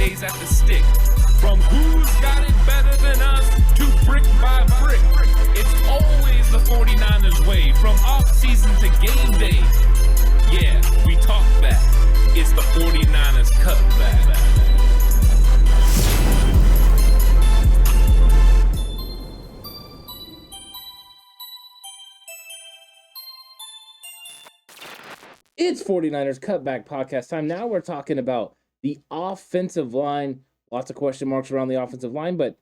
days at the stick. From who's got it better than us to brick by brick. It's always the 49ers way, from off-season to game day. Yeah, we talk back. It's the 49ers Cutback. It's 49ers Cutback Podcast time. Now we're talking about the offensive line. Lots of question marks around the offensive line, but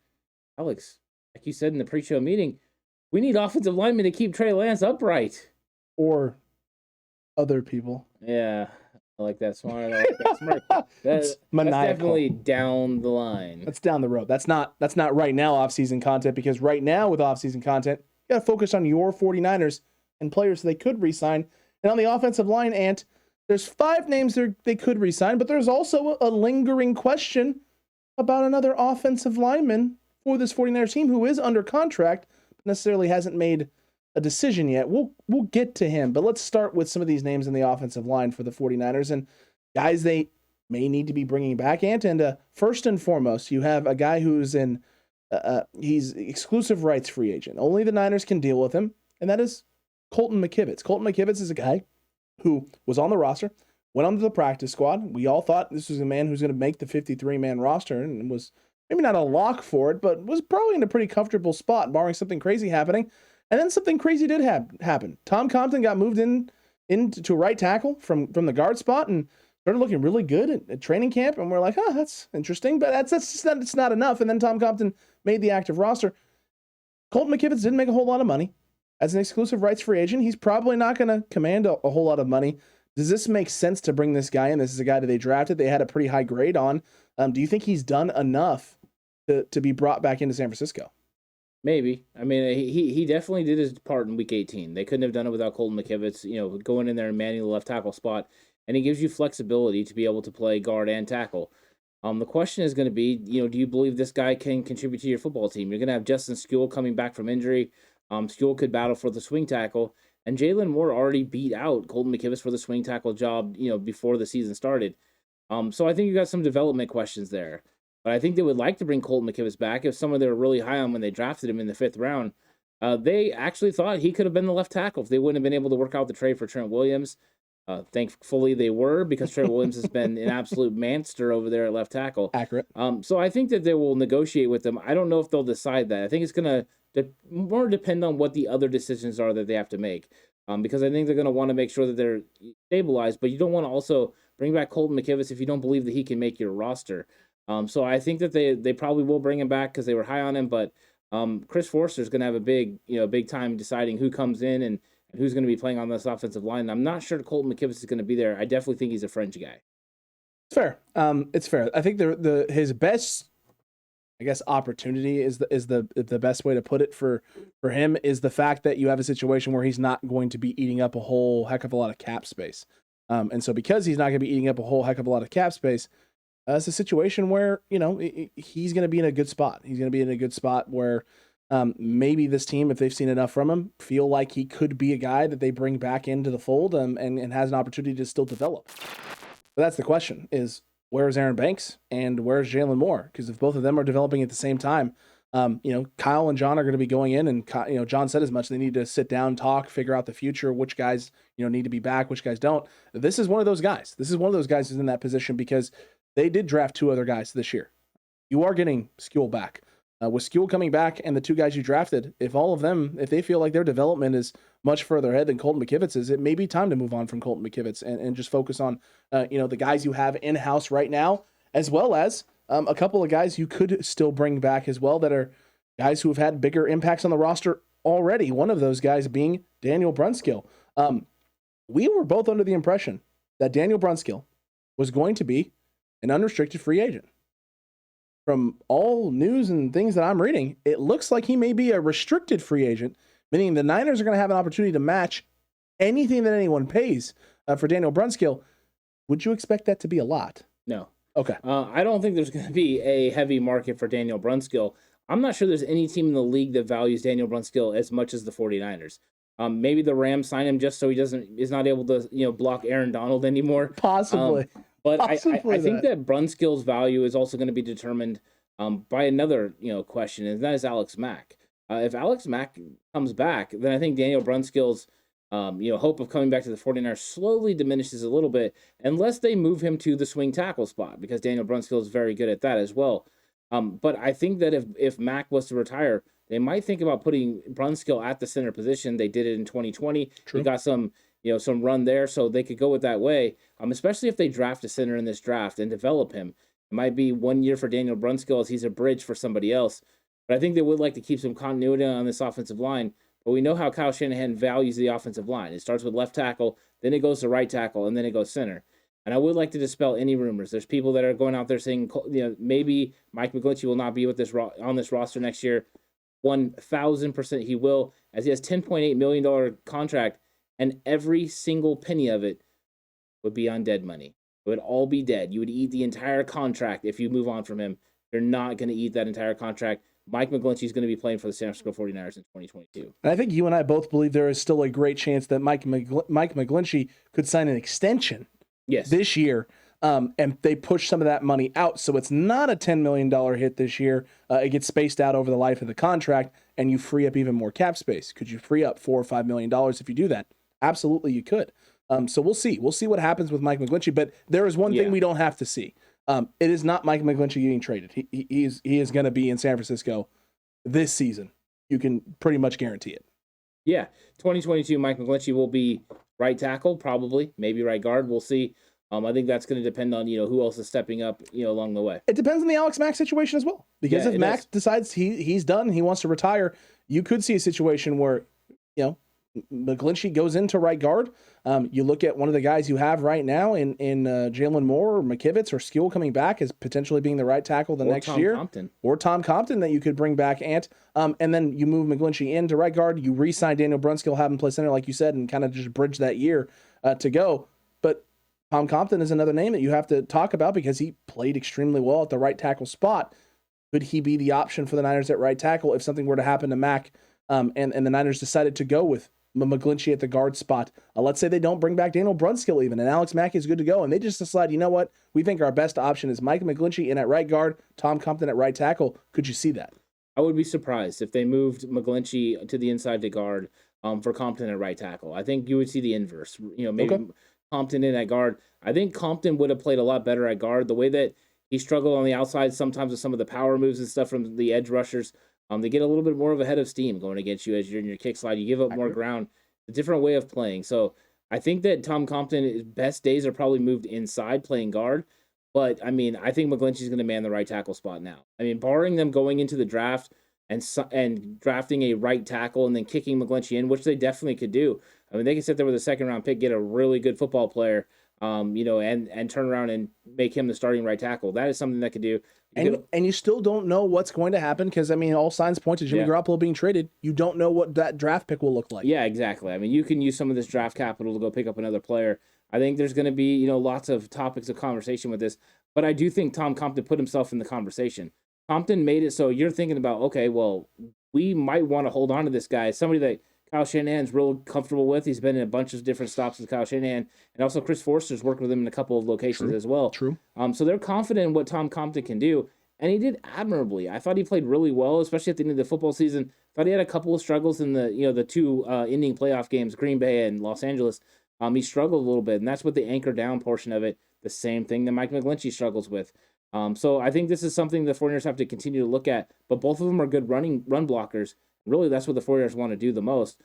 Alex, like you said in the pre-show meeting, we need offensive linemen to keep Trey Lance upright. Or other people. Yeah, I like that smart. I like that smart. That's definitely down the line. That's down the road. That's not right now off-season content, because right now with off-season content, you got to focus on your 49ers and players they could re-sign. And on the offensive line, Ant, there's 5 names they could re-sign, but there's also a lingering question about another offensive lineman for this 49ers team who is under contract, but necessarily hasn't made a decision yet. We'll get to him, but let's start with some of these names in the offensive line for the 49ers and guys they may need to be bringing back. And first and foremost, you have a guy who's he's exclusive rights free agent. Only the Niners can deal with him, and that is Colton McKivitz. Colton McKivitz is a guy who was on the roster, went onto the practice squad. We all thought this was a man who's going to make the 53-man roster and was maybe not a lock for it, but was probably in a pretty comfortable spot, barring something crazy happening. And then something crazy did happen. Tom Compton got moved into right tackle from the guard spot and started looking really good at training camp. And we're like, oh, that's interesting, but it's not enough. And then Tom Compton made the active roster. Colton McKivitz didn't make a whole lot of money. As an exclusive rights free agent, he's probably not going to command a whole lot of money. Does this make sense to bring this guy in? This is a guy that they drafted. They had a pretty high grade on. Do you think he's done enough to be brought back into San Francisco? Maybe. I mean, he definitely did his part in Week 18. They couldn't have done it without Colton McKivitz, going in there and manning the left tackle spot. And he gives you flexibility to be able to play guard and tackle. The question is going to be, do you believe this guy can contribute to your football team? You're going to have Justin Skule coming back from injury. Skule could battle for the swing tackle, and Jaylon Moore already beat out Colton McKivitz for the swing tackle job, before the season started. So I think you got some development questions there. But I think they would like to bring Colton McKivitz back. If someone they were really high on when they drafted him in the 5th round, they actually thought he could have been the left tackle if they wouldn't have been able to work out the trade for Trent Williams. Thankfully they were, because Trent Williams has been an absolute monster over there at left tackle. Accurate. So I think that they will negotiate with them. I don't know if they'll decide that. I think it's going to more depend on what the other decisions are that they have to make. Because I think they're going to want to make sure that they're stabilized, but you don't want to also bring back Colton McKivitz if you don't believe that he can make your roster. So I think that they probably will bring him back because they were high on him, but Chris Forster's going to have a big time deciding who comes in and who's going to be playing on this offensive line. And I'm not sure Colton McKivitz is going to be there. I definitely think he's a French guy. It's fair. It's fair. I think his best, opportunity is the best way to put it for him is the fact that you have a situation where he's not going to be eating up a whole heck of a lot of cap space. And so because he's not going to be eating up a whole heck of a lot of cap space, it's a situation where, he's going to be in a good spot. He's going to be in a good spot where maybe this team, if they've seen enough from him, feel like he could be a guy that they bring back into the fold and has an opportunity to still develop. But that's the question is, where's Aaron Banks and where's Jaylon Moore? Because if both of them are developing at the same time, Kyle and John are going to be going in, and John said as much. They need to sit down, talk, figure out the future, which guys need to be back, which guys don't. This is one of those guys. This is one of those guys who's in that position because they did draft 2 other guys this year. You are getting Skule back. With Skule coming back and the 2 guys you drafted, if they feel like their development is much further ahead than Colton McKivitz it may be time to move on from Colton McKivitz and just focus on, the guys you have in-house right now, as well as a couple of guys you could still bring back as well that are guys who have had bigger impacts on the roster already. One of those guys being Daniel Brunskill. We were both under the impression that Daniel Brunskill was going to be an unrestricted free agent. From all news and things that I'm reading, it looks like he may be a restricted free agent, meaning the Niners are going to have an opportunity to match anything that anyone pays for Daniel Brunskill. Would you expect that to be a lot? No. Okay. I don't think there's going to be a heavy market for Daniel Brunskill. I'm not sure there's any team in the league that values Daniel Brunskill as much as the 49ers. Maybe the Rams sign him just so he is not able to block Aaron Donald anymore. Possibly. But I think that Brunskill's value is also going to be determined by another question, and that is Alex Mack. If Alex Mack comes back, then I think Daniel Brunskill's hope of coming back to the 49ers slowly diminishes a little bit, unless they move him to the swing tackle spot, because Daniel Brunskill is very good at that as well. But I think that if Mack was to retire, they might think about putting Brunskill at the center position. They did it in 2020. True. He got some run there, so they could go it that way. Especially if they draft a center in this draft and develop him. It might be 1 year for Daniel Brunskill as he's a bridge for somebody else. But I think they would like to keep some continuity on this offensive line. But we know how Kyle Shanahan values the offensive line. It starts with left tackle, then it goes to right tackle, and then it goes center. And I would like to dispel any rumors. There's people that are going out there saying, maybe Mike Mcglinchey will not be with on this roster next year. 1,000% he will, as he has $10.8 million contract, and every single penny of it would be on dead money. It would all be dead. You would eat the entire contract if you move on from him. You're not going to eat that entire contract. Mike Mcglinchey is going to be playing for the San Francisco 49ers in 2022. And I think you and I both believe there is still a great chance that Mike Mcglinchey could sign an extension this year, and they push some of that money out. So it's not a $10 million hit this year. It gets spaced out over the life of the contract, and you free up even more cap space. Could you free up $4 or $5 million if you do that? Absolutely, you could. So we'll see. We'll see what happens with Mike Mcglinchey. But there is one thing we don't have to see. It is not Mike Mcglinchey getting traded. He is going to be in San Francisco this season. You can pretty much guarantee it. Yeah, 2022, Mike Mcglinchey will be right tackle, probably, maybe right guard. We'll see. I think that's going to depend on who else is stepping up along the way. It depends on the Alex Mack situation as well. Because if Mack decides he's done, he wants to retire, you could see a situation where Mcglinchey goes into right guard. You look at one of the guys you have right now in Jaylon Moore or McKivitz or Skule coming back as potentially being the right tackle next year. Or Tom Compton that you could bring back, and then you move Mcglinchey into right guard. You re-sign Daniel Brunskill, have him play center like you said, and kind of just bridge that year to go. But Tom Compton is another name that you have to talk about because he played extremely well at the right tackle spot. Could he be the option for the Niners at right tackle if something were to happen to Mack and the Niners decided to go with Mcglinchey at the guard spot? Let's say they don't bring back Daniel Brunskill even, and Alex Mack is good to go, and they just decide, you know what, we think our best option is Mike Mcglinchey in at right guard, Tom Compton at right tackle. Could you see that? I would be surprised if they moved Mcglinchey to the inside to guard for Compton at right tackle. I think you would see the inverse. Maybe Compton in at guard. I think Compton would have played a lot better at guard. The way that he struggled on the outside sometimes with some of the power moves and stuff from the edge rushers, they get a little bit more of a head of steam going against you as you're in your kick slide. You give up more ground. A different way of playing. So I think that Tom Compton's best days are probably moved inside playing guard. But, I think Mcglinchey's going to man the right tackle spot now. Barring them going into the draft and drafting a right tackle and then kicking Mcglinchey in, which they definitely could do. They can sit there with a second-round pick, get a really good football player, and turn around and make him the starting right tackle. That is something that could do. And you still don't know what's going to happen because, all signs point to Jimmy Garoppolo being traded. You don't know what that draft pick will look like. Yeah, exactly. You can use some of this draft capital to go pick up another player. I think there's going to be, lots of topics of conversation with this. But I do think Tom Compton put himself in the conversation. Compton made it so you're thinking about, okay, well, we might want to hold on to this guy. Somebody that Kyle Shanahan's real comfortable with. He's been in a bunch of different stops with Kyle Shanahan. And also Chris Forster's worked with him in a couple of locations as well. True. So they're confident in what Tom Compton can do. And he did admirably. I thought he played really well, especially at the end of the football season. Thought he had a couple of struggles in the two ending playoff games, Green Bay and Los Angeles. He struggled a little bit, and that's what the anchor down portion of it, the same thing that Mike Mcglinchey struggles with. So I think this is something the 49ers have to continue to look at, but both of them are good run blockers. Really, that's what the 49ers want to do the most.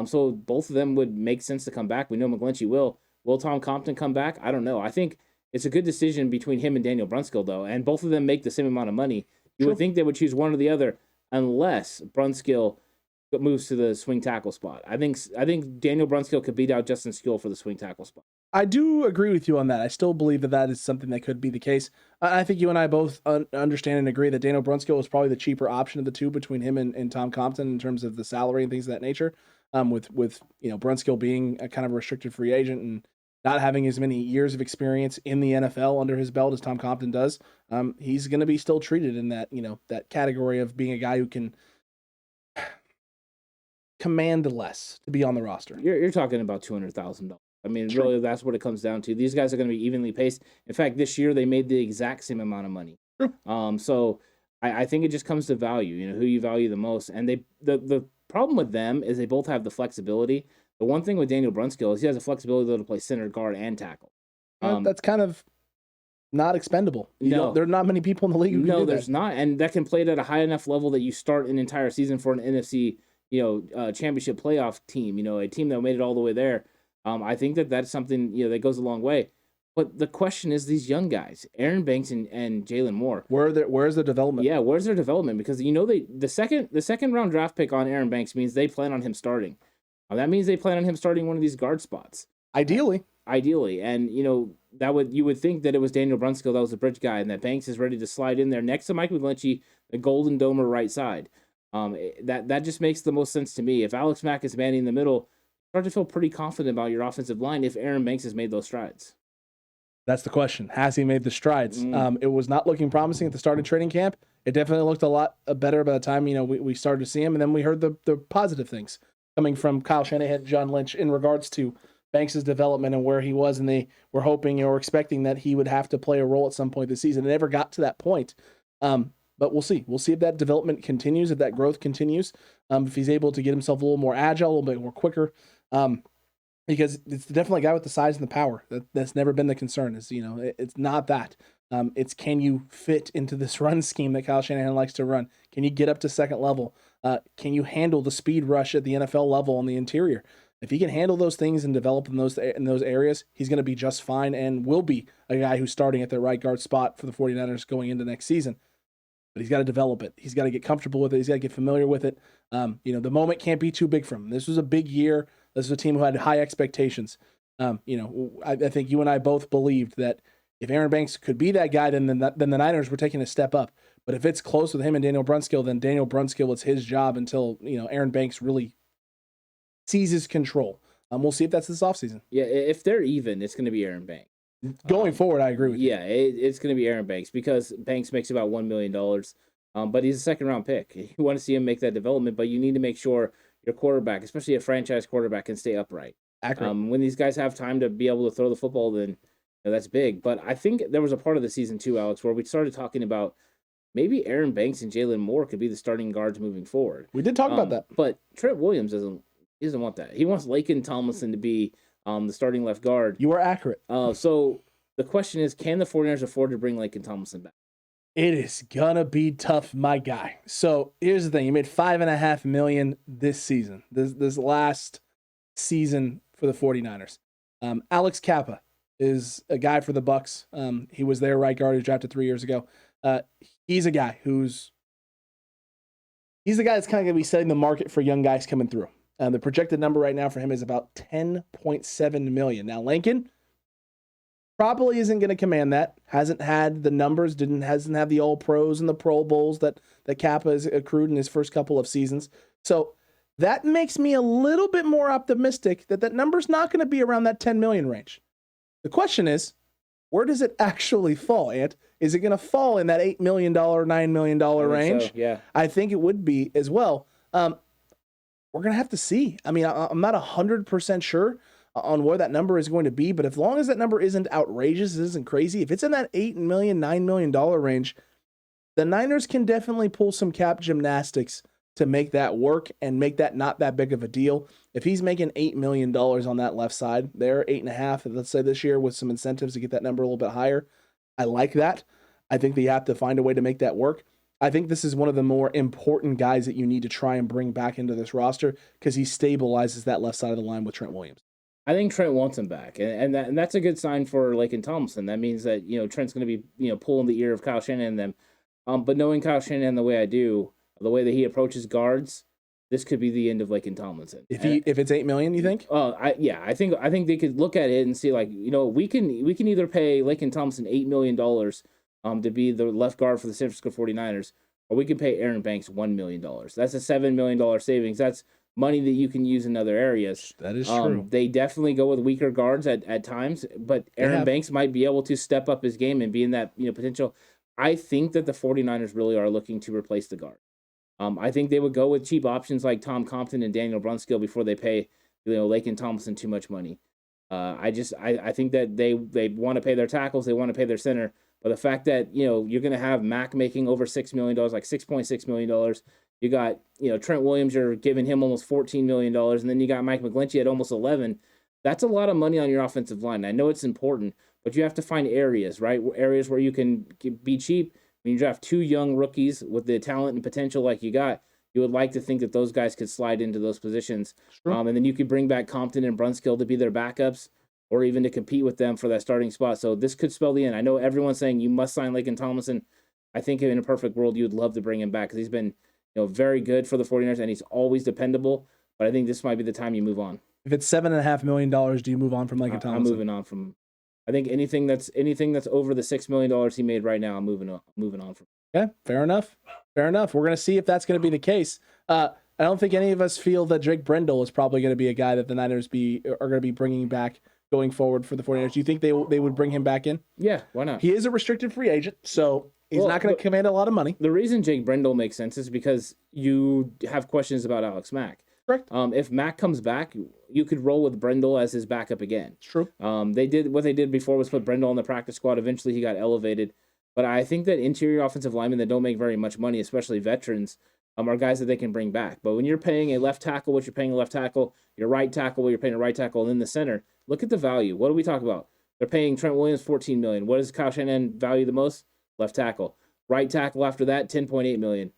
So both of them would make sense to come back. We know Mcglinchey will. Will Tom Compton come back? I don't know. I think it's a good decision between him and Daniel Brunskill, though, and both of them make the same amount of money. You would think they would choose one or the other unless Brunskill moves to the swing tackle spot. I think Daniel Brunskill could beat out Justin Skule for the swing tackle spot. I do agree with you on that. I still believe that is something that could be the case. I think you and I both understand and agree that Daniel Brunskill is probably the cheaper option of the two between him and Tom Compton in terms of the salary and things of that nature. With Brunskill being a kind of a restricted free agent and not having as many years of experience in the NFL under his belt as Tom Compton does, he's going to be still treated in that that category of being a guy who can command less to be on the roster. You're talking about $200,000 I mean, really, that's what it comes down to. These guys are going to be evenly paced. In fact, this year they made the exact same amount of money. True. So I think it just comes to value, who you value the most. And the problem with them is they both have the flexibility. The one thing with Daniel Brunskill is he has the flexibility to play center, guard, and tackle. That's kind of not expendable. There are not many people in the league who can do that. No, there's not. And that can play it at a high enough level that you start an entire season for an NFC, championship playoff team, a team that made it all the way there. I think that's something, that goes a long way. But the question is these young guys, Aaron Banks and Jaylon Moore. Where's their development? Yeah, where's their development? Because the second round draft pick on Aaron Banks means they plan on him starting. That means they plan on him starting one of these guard spots. Ideally. And you would think that it was Daniel Brunskill that was the bridge guy, and that Banks is ready to slide in there next to Mike Mcglinchey, the Golden Domer right side. That just makes the most sense to me. If Alex Mack is manning in the middle, start to feel pretty confident about your offensive line if Aaron Banks has made those strides. That's the question. Has he made the strides? It was not looking promising at the start of training camp. It definitely looked a lot better by the time we started to see him, and then we heard the positive things coming from Kyle Shanahan and John Lynch in regards to Banks' development and where he was, and they were hoping or expecting that he would have to play a role at some point this season. It never got to that point, but we'll see. We'll see if that development continues, if that growth continues, if he's able to get himself a little more agile, a little bit more quicker. Because it's definitely a guy with the size and the power. That's never been the concern. It's not that. It's can you fit into this run scheme that Kyle Shanahan likes to run? Can you get up to second level? Can you handle the speed rush at the NFL level on the interior? If he can handle those things and develop in those areas, he's going to be just fine and will be a guy who's starting at the right guard spot for the 49ers going into next season. But he's got to develop it. He's got to get comfortable with it. He's got to get familiar with it. The moment can't be too big for him. This was a big year. This was a team who had high expectations. I think you and I both believed that if Aaron Banks could be that guy, then the Niners were taking a step up. But if it's close with him and Daniel Brunskill, then Daniel Brunskill, it's his job until Aaron Banks really seizes control. We'll see if that's this offseason. Yeah, if they're even, it's going to be Aaron Banks. Going forward, I agree with you. Yeah, it's going to be Aaron Banks because Banks makes about $1 million, but he's a second-round pick. You want to see him make that development, but you need to make sure your quarterback, especially a franchise quarterback, can stay upright. Accurate. When these guys have time to be able to throw the football, then that's big. But I think there was a part of the season too, Alex, where we started talking about maybe Aaron Banks and Jaylon Moore could be the starting guards moving forward. We did talk about that. But Trent Williams doesn't want that. He wants Laken Tomlinson to be the starting left guard. You are accurate. So the question is, can the 49ers afford to bring Laken Tomlinson back? It is gonna be tough, my guy. So here's the thing: you made $5.5 million this season, this last season for the 49ers. Alex Kappa is a guy for the Bucks. He was their right guard who drafted 3 years ago. He's a guy he's the guy that's kind of gonna be setting the market for young guys coming through. The projected number right now for him is about $10.7 million. Now, Laken probably isn't going to command that. Hasn't had the numbers, hasn't had the All Pros and the Pro Bowls that Kappa has accrued in his first couple of seasons. So that makes me a little bit more optimistic that number's not going to be around that 10 million range. The question is, where does it actually fall, Ant? Is it going to fall in that $8 million, $9 million range? So, yeah. I think it would be as well. We're going to have to see. I mean, I'm not 100% sure on where that number is going to be, but as long as that number isn't outrageous, it isn't crazy, if it's in that $8 million, $9 million range, the Niners can definitely pull some cap gymnastics to make that work and make that not that big of a deal. If he's making $8 million on that left side, there, 8.5, let's say this year with some incentives to get that number a little bit higher, I like that. I think that you have to find a way to make that work. I think this is one of the more important guys that you need to try and bring back into this roster because he stabilizes that left side of the line with Trent Williams. I think Trent wants him back, and that's a good sign for Laken Tomlinson. That means that Trent's going to be pulling the ear of Kyle Shanahan and them. But knowing Kyle Shanahan the way I do, the way that he approaches guards, this could be the end of Laken Tomlinson. If it's $8 million, you think? I think they could look at it and see we can either pay Laken Tomlinson $8 million to be the left guard for the San Francisco 49ers, or we can pay Aaron Banks $1 million. That's a $7 million savings. That's money that you can use in other areas. That is true. They definitely go with weaker guards at times, but Aaron Banks might be able to step up his game and be in that potential. I think that the 49ers really are looking to replace the guard. I think they would go with cheap options like Tom Compton and Daniel Brunskill before they pay Laken Tomlinson too much money. I think that they want to pay their tackles, they want to pay their center, but the fact that you're going to have Mack making over $6 million, like $6.6 million, you got Trent Williams, you're giving him almost $14 million, and then you got Mcglinchey at almost 11. That's a lot of money on your offensive line. I know it's important, but you have to find areas, right? Areas where you can be cheap. When you draft 2 young rookies with the talent and potential like you got, you would like to think that those guys could slide into those positions. Sure. And then you could bring back Compton and Brunskill to be their backups or even to compete with them for that starting spot. So this could spell the end. I know everyone's saying you must sign Laken Tomlinson. I think in a perfect world, you would love to bring him back because he's been very good for the 49ers and he's always dependable. But I think this might be the time you move on. If it's $7.5 million, do you move on from Laken Tomlinson? I'm moving on from. I think anything that's over the $6 million he made right now, I'm moving on from. Okay, fair enough. We're going to see if that's going to be the case. I don't think any of us feel that Drake Brendel is probably going to be a guy that the Niners are going to be bringing back going forward for the 49ers. Do you think they would bring him back in? Yeah, why not? He is a restricted free agent, so he's not going to command a lot of money. The reason Jake Brendel makes sense is because you have questions about Alex Mack. Correct. If Mack comes back, you could roll with Brendel as his backup again. It's true. They did before was put Brendel on the practice squad. Eventually, he got elevated. But I think that interior offensive linemen that don't make very much money, especially veterans, are guys that they can bring back. But when you're paying a left tackle, what you're paying a left tackle, your right tackle, what you're paying a right tackle, and then the center, look at the value. What do we talk about? They're paying Trent Williams $14 million. What does Kyle Shanahan value the most? Left tackle. Right tackle after that, $10.8 million.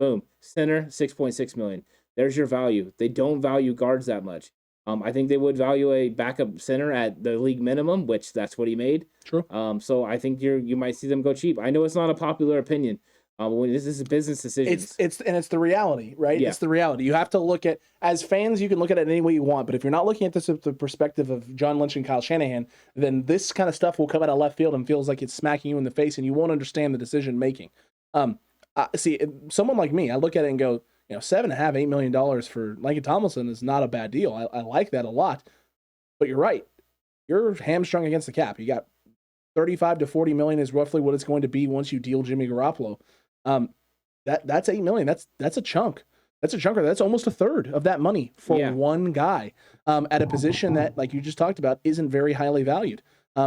Boom. Center, $6.6 million. There's your value. They don't value guards that much. I think they would value a backup center at the league minimum, which that's what he made. True. So I think you might see them go cheap. I know it's not a popular opinion. When this is a business decision. It's the reality, right? Yeah. It's the reality. You have to look at, as fans, you can look at it any way you want, but if you're not looking at this from the perspective of John Lynch and Kyle Shanahan, then this kind of stuff will come out of left field and feels like it's smacking you in the face, and you won't understand the decision making. See, someone like me, I look at it and go, $7.5-8 million for Laken Tomlinson is not a bad deal. I like that a lot. But you're right. You're hamstrung against the cap. You got 35 to 40 million is roughly what it's going to be once you deal Jimmy Garoppolo. That's $8 million. That's a chunk. That's a chunker. That's almost a third of that money for one guy at a position that, like you just talked about, isn't very highly valued.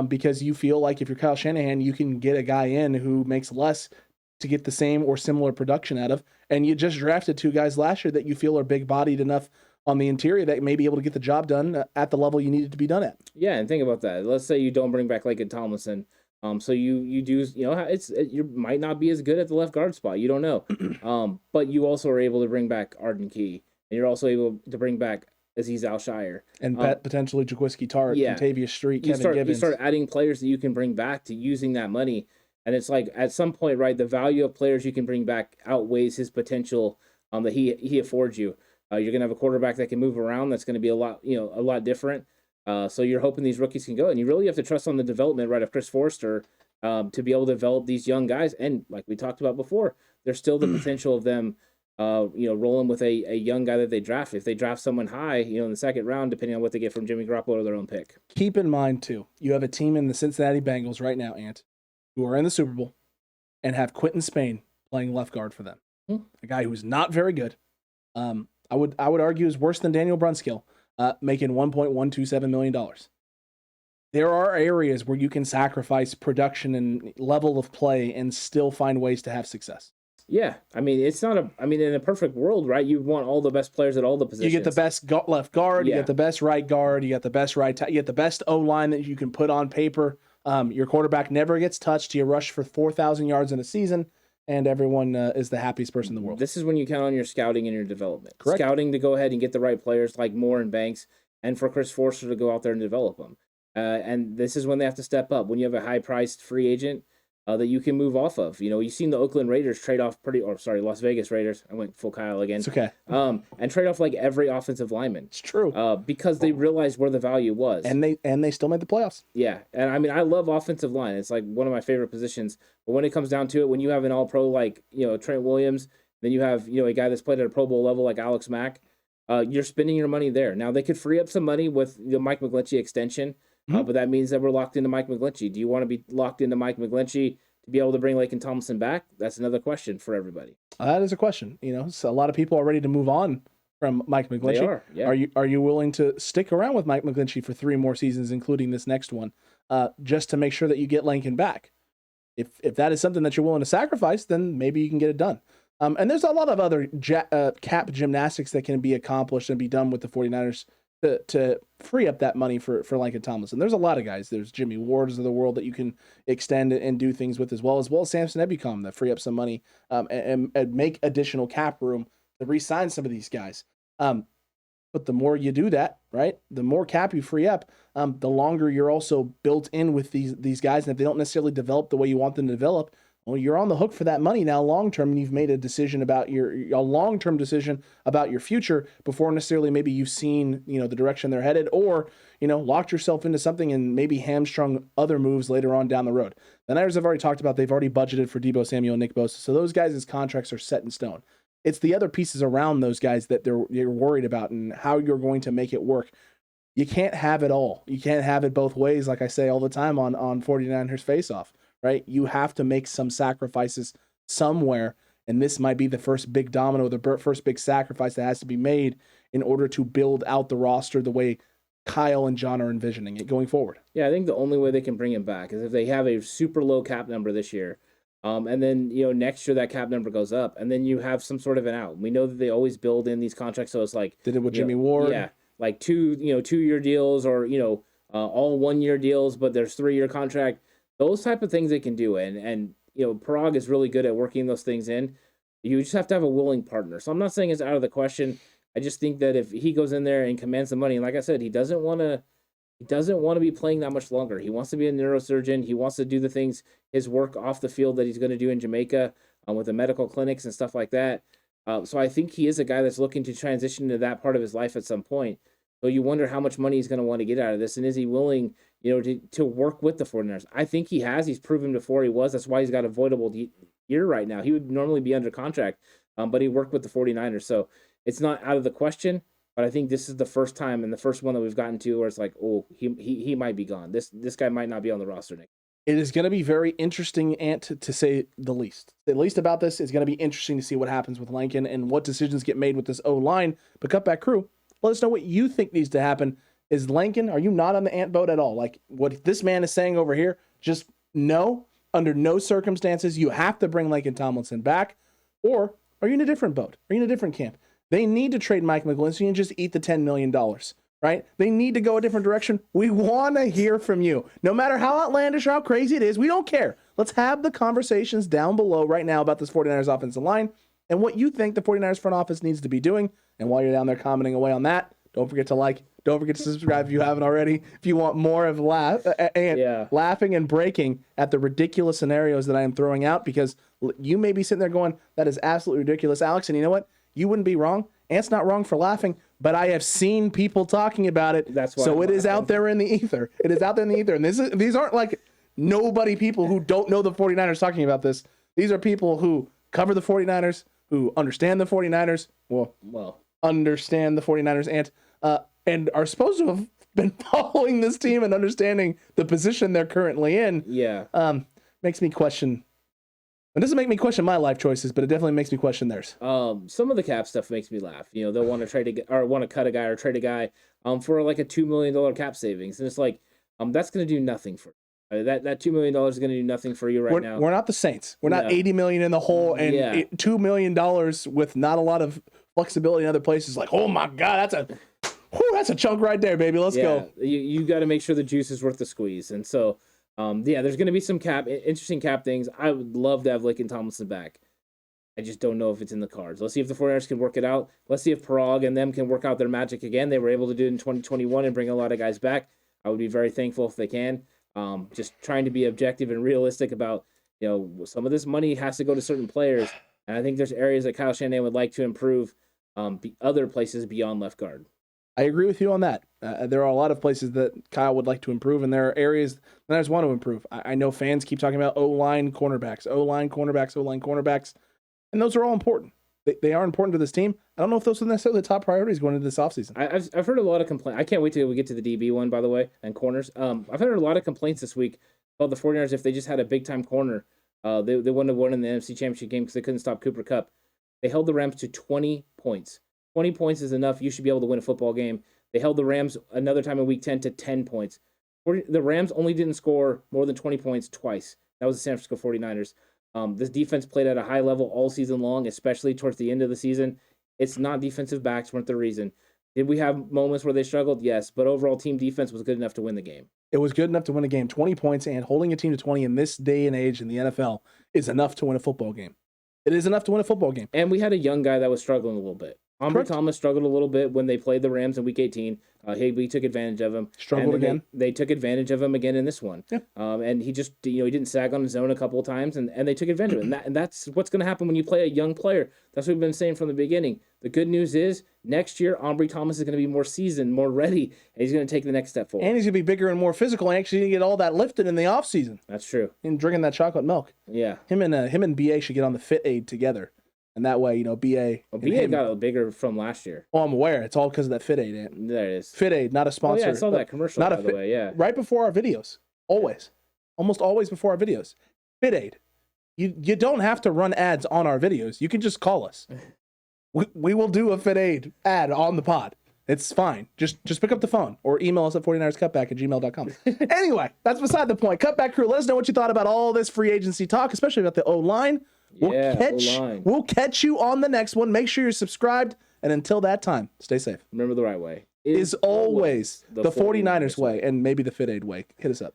Because you feel like if you're Kyle Shanahan, you can get a guy in who makes less to get the same or similar production out of. And you just drafted 2 guys last year that you feel are big-bodied enough on the interior that may be able to get the job done at the level you need it to be done at. Yeah, and think about that. Let's say you don't bring back Laken Tomlinson. So you do, you might not be as good at the left guard spot. You don't know. But you also are able to bring back Arden Key. And you're also able to bring back Azeez Al-Shire. And potentially Jaquiski Tartt, Contavious Street, Kevin Gibbons. You start adding players that you can bring back to using that money. And it's like at some point, right, the value of players you can bring back outweighs his potential that he affords you. You're going to have a quarterback that can move around. That's going to be a lot different. So you're hoping these rookies can go. And you really have to trust on the development, right, of Chris Forster to be able to develop these young guys. And like we talked about before, there's still the potential of them, rolling with a young guy that they draft. If they draft someone high, in the second round, depending on what they get from Jimmy Garoppolo or their own pick. Keep in mind, too, you have a team in the Cincinnati Bengals right now, Ant, who are in the Super Bowl and have Quentin Spain playing left guard for them. A guy who's not very good. I would argue is worse than Daniel Brunskill, making $1.127 million. There are areas where you can sacrifice production and level of play and still find ways to have success. Yeah, it's not in a perfect world, right? You want all the best players at all the positions. You get the best left guard, you get the best right guard, you get the best you get the best O-line that you can put on paper. Your quarterback never gets touched. You rush for 4,000 yards in a season, and everyone is the happiest person in the world. This is when you count on your scouting and your development. Correct. Scouting to go ahead and get the right players like Moore and Banks, and for Chris Forster to go out there and develop them. And this is when they have to step up. When you have a high-priced free agent that you can move off of. You've seen the Oakland Raiders trade off Las Vegas Raiders. I went full Kyle again. It's okay. And trade off like every offensive lineman. It's true. Because they realized where the value was. And they still made the playoffs. Yeah. And I love offensive line. It's like one of my favorite positions. But when it comes down to it, when you have an all-pro like, Trent Williams, then you have, a guy that's played at a Pro Bowl level like Alex Mack, you're spending your money there. Now, they could free up some money with the Mike Mcglinchey extension, but that means that we're locked into Mike Mcglinchey. Do you want to be locked into Mike Mcglinchey to be able to bring Laken Tomlinson back? That's another question for everybody. That is a question. So a lot of people are ready to move on from Mike Mcglinchey. They are, yeah. Are you willing to stick around with Mike Mcglinchey for 3 more seasons, including this next one, just to make sure that you get Laken back? If that is something that you're willing to sacrifice, then maybe you can get it done. And there's a lot of other cap gymnastics that can be accomplished and be done with the 49ers to free up that money for Laken Tomlinson. There's a lot of guys. There's Jimmy Wards of the world that you can extend and do things with as well as Samson Ebukam that free up some money and make additional cap room to re-sign some of these guys. But the more you do that, right, the more cap you free up, the longer you're also built in with these guys. And if they don't necessarily develop the way you want them to develop, well, you're on the hook for that money now long-term, and you've made a decision about a long-term decision about your future before necessarily maybe you've seen, the direction they're headed, or, locked yourself into something and maybe hamstrung other moves later on down the road. The Niners have already talked about, they've already budgeted for Deebo Samuel and Nick Bosa. So those guys' contracts are set in stone. It's the other pieces around those guys that you're worried about and how you're going to make it work. You can't have it all. You can't have it both ways, like I say all the time on 49ers Face Off. Right? You have to make some sacrifices somewhere, and this might be the first big domino, the first big sacrifice that has to be made in order to build out the roster the way Kyle and John are envisioning it going forward. Yeah, I think the only way they can bring him back is if they have a super low cap number this year, and then next year that cap number goes up, and then you have some sort of an out. We know that they always build in these contracts, so it's like did it with Jimmy Ward, yeah, like 2-year deals or all 1-year deals, but there's 3-year contract. Those type of things they can do, and Parag is really good at working those things in. You just have to have a willing partner. So I'm not saying it's out of the question. I just think that if he goes in there and commands the money, and like I said, he doesn't want to be playing that much longer. He wants to be a neurosurgeon. He wants to do the things, his work off the field that he's going to do in Jamaica with the medical clinics and stuff like that. So I think he is a guy that's looking to transition to that part of his life at some point. So you wonder how much money he's going to want to get out of this, and is he willing, to work with the 49ers? I think he has. He's proven before he was. That's why he's got a voidable year right now. He would normally be under contract, but he worked with the 49ers. So it's not out of the question, but I think this is the first time and the first one that we've gotten to where it's like, oh, he might be gone. This guy might not be on the roster next. It is going to be very interesting, Ant, to say the least. The least about this is going to be interesting to see what happens with Laken and what decisions get made with this O-line. But Cutback crew, let us know what you think needs to happen. Is Laken, are you not on the Ant boat at all? Like what this man is saying over here, just no, under no circumstances, you have to bring Laken Tomlinson back. Or are you in a different boat? Are you in a different camp? They need to trade Mike Mcglinchey and just eat the $10 million, right? They need to go a different direction. We want to hear from you. No matter how outlandish or how crazy it is, we don't care. Let's have the conversations down below right now about this 49ers offensive line and what you think the 49ers front office needs to be doing. And while you're down there commenting away on that, don't forget to like. Don't forget to subscribe if you haven't already. If you want more of laughing and breaking at the ridiculous scenarios that I am throwing out, because you may be sitting there going, that is absolutely ridiculous, Alex. And you know what? You wouldn't be wrong. Ant's not wrong for laughing, but I have seen people talking about it. That's why so it is out there in the ether. It is out there in the ether. And these aren't like nobody people who don't know the 49ers talking about this. These are people who cover the 49ers, who understand the 49ers. Well, understand the 49ers and are supposed to have been following this team and understanding the position they're currently in. Yeah. Makes me question. It doesn't make me question my life choices, but it definitely makes me question theirs. Some of the cap stuff makes me laugh. They'll want to cut a guy or trade a guy for like a $2 million cap savings. And it's like, that's going to do nothing for you. That $2 million is going to do nothing for you now. We're not the Saints. We're not $80 million in the hole and $2 million with not a lot of flexibility in other places. Like, oh my God, that's a chunk right there, baby. Let's go. You got to make sure the juice is worth the squeeze. And so, there's going to be some interesting cap things. I would love to have Laken Tomlinson back. I just don't know if it's in the cards. Let's see if the 49ers can work it out. Let's see if Parag and them can work out their magic again. They were able to do it in 2021 and bring a lot of guys back. I would be very thankful if they can. Just trying to be objective and realistic about, some of this money has to go to certain players. And I think there's areas that Kyle Shanahan would like to improve other places beyond left guard. I agree with you on that. There are a lot of places that Kyle would like to improve, and there are areas that I just want to improve. I know fans keep talking about O-line cornerbacks, and those are all important. They are important to this team. I don't know if those are necessarily the top priorities going into this offseason. I've heard a lot of complaints. I can't wait till we get to the DB one, by the way, and corners. I've heard a lot of complaints this week about the 49ers if they just had a big-time corner. They wouldn't have won in the NFC Championship game because they couldn't stop Cooper Kupp. They held the Rams to 20 points. 20 points is enough. You should be able to win a football game. They held the Rams another time in Week 10 to 10 points. The Rams only didn't score more than 20 points twice. That was the San Francisco 49ers. This defense played at a high level all season long, especially towards the end of the season. It's not defensive backs weren't the reason. Did we have moments where they struggled? Yes, but overall team defense was good enough to win the game. It was good enough to win a game. 20 points, and holding a team to 20 in this day and age in the NFL is enough to win a football game. It is enough to win a football game. And we had a young guy that was struggling a little bit. Ambry Thomas struggled a little bit when they played the Rams in Week 18. We took advantage of him. Struggled again. They took advantage of him again in this one. Yeah. And he just, he didn't sag on his own a couple of times, and they took advantage of it. And that's what's going to happen when you play a young player. That's what we've been saying from the beginning. The good news is next year, Ambry Thomas is going to be more seasoned, more ready, and he's going to take the next step forward. And he's going to be bigger and more physical, and actually going to get all that lifted in the offseason. That's true. And drinking that chocolate milk. Yeah. Him and BA should get on the Fit Aid together. And that way, BA. Well, BA got bigger from last year. Oh, I'm aware. It's all because of that Fit Aid. There it is. Fit Aid, not a sponsor. Oh, yeah, I saw that commercial, by the way, yeah. Right before our videos. Always. Almost always before our videos. Fit Aid. You don't have to run ads on our videos. You can just call us. We will do a Fit Aid ad on the pod. It's fine. Just pick up the phone or email us at 49erscutback@gmail.com. Anyway, that's beside the point. Cutback crew, let us know what you thought about all this free agency talk, especially about the O-line. We'll catch you on the next one. Make sure you're subscribed. And until that time, stay safe. Remember, the right way is always the 49ers way, and maybe the Fit Aid way. Hit us up.